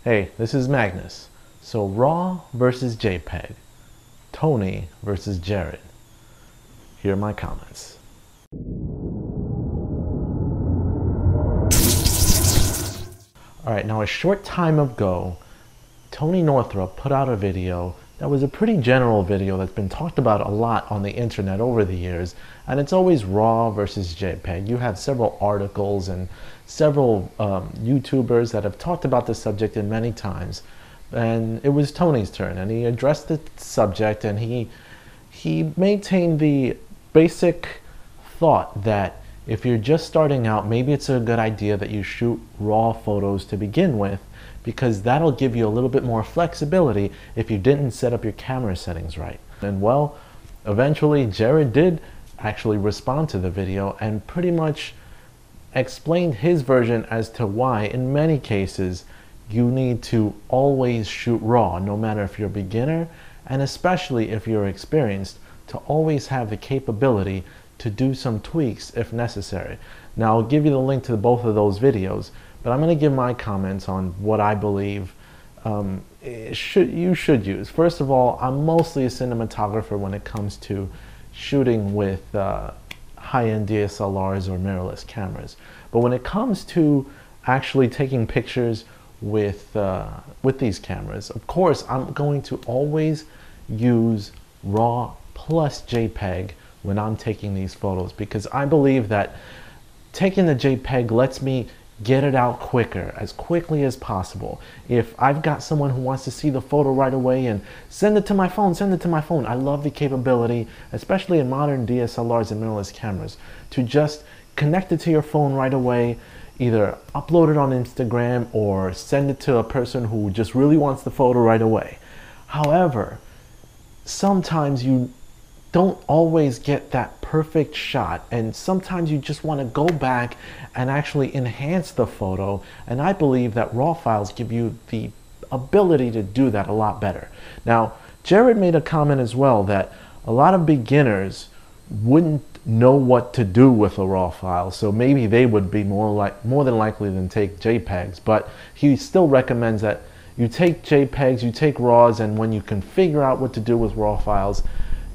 Hey, this is Magnus. So RAW versus JPEG, Tony versus Jared. Here are my comments. Alright, now a short time ago, Tony Northrup put out a video that was a pretty general video that's been talked about a lot on the internet over the years, and it's always RAW versus JPEG. You have several articles and several YouTubers that have talked about this subject in many times, and it was Tony's turn, and he addressed the subject, and he maintained the basic thought that if you're just starting out, maybe it's a good idea that you shoot RAW photos to begin with, because that'll give you a little bit more flexibility if you didn't set up your camera settings right. And well, eventually Jared did actually respond to the video and pretty much explained his version as to why in many cases you need to always shoot RAW, no matter if you're a beginner and especially if you're experienced, to always have the capability to do some tweaks if necessary. Now I'll give you the link to both of those videos, but I'm going to give my comments on what I believe you should use. First of all, I'm mostly a cinematographer when it comes to shooting with high-end DSLRs or mirrorless cameras. But when it comes to actually taking pictures with these cameras, of course, I'm going to always use RAW plus JPEG when I'm taking these photos, because I believe that taking the JPEG lets me get it out quicker, as quickly as possible. If I've got someone who wants to see the photo right away and send it to my phone, I love the capability, especially in modern DSLRs and mirrorless cameras, to just connect it to your phone right away, either upload it on Instagram or send it to a person who just really wants the photo right away. However, sometimes you don't always get that perfect shot, and sometimes you just want to go back and actually enhance the photo, and I believe that RAW files give you the ability to do that a lot better. Now, Jared made a comment as well that a lot of beginners wouldn't know what to do with a RAW file, so maybe they would be more than likely than take JPEGs, but he still recommends that you take JPEGs, you take RAWs, and when you can figure out what to do with RAW files,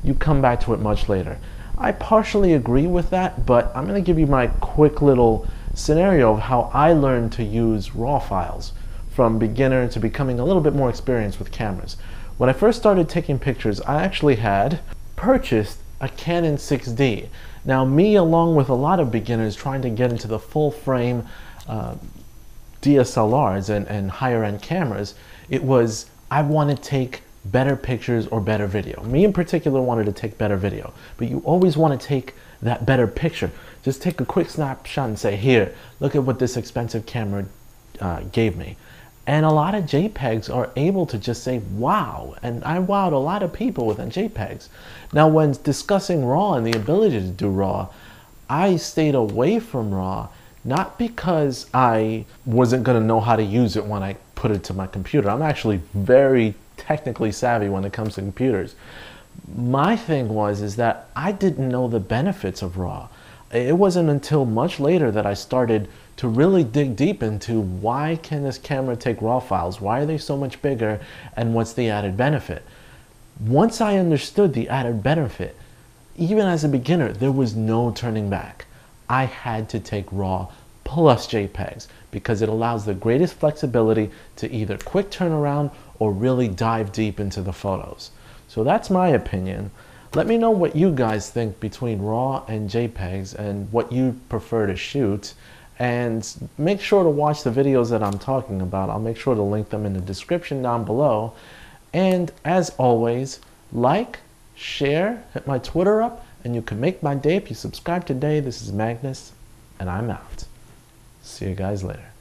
you come back to it much later. I partially agree with that, but I'm going to give you my quick little scenario of how I learned to use RAW files from beginner to becoming a little bit more experienced with cameras. When I first started taking pictures, I actually had purchased a Canon 6D. Now me, along with a lot of beginners trying to get into the full frame DSLRs and higher end cameras, it was I want to take better pictures or better video. Me in particular wanted to take better video, but you always want to take that better picture. Just take a quick snapshot and say, here, look at what this expensive camera gave me. And a lot of JPEGs are able to just say, wow, and I wowed a lot of people with JPEGs. Now when discussing RAW and the ability to do RAW, I stayed away from RAW, not because I wasn't going to know how to use it when I put it to my computer. I'm actually very technically savvy when it comes to computers. My thing is that I didn't know the benefits of RAW. It wasn't until much later that I started to really dig deep into why can this camera take RAW files, why are they so much bigger, and what's the added benefit. Once I understood the added benefit, even as a beginner, there was no turning back. I had to take RAW plus JPEGs because it allows the greatest flexibility to either quick turnaround or really dive deep into the photos. So that's my opinion. Let me know what you guys think between RAW and JPEGs and what you prefer to shoot. And make sure to watch the videos that I'm talking about. I'll make sure to link them in the description down below. And as always, like, share, hit my Twitter up, and you can make my day if you subscribe today. This is Magnus, and I'm out. See you guys later.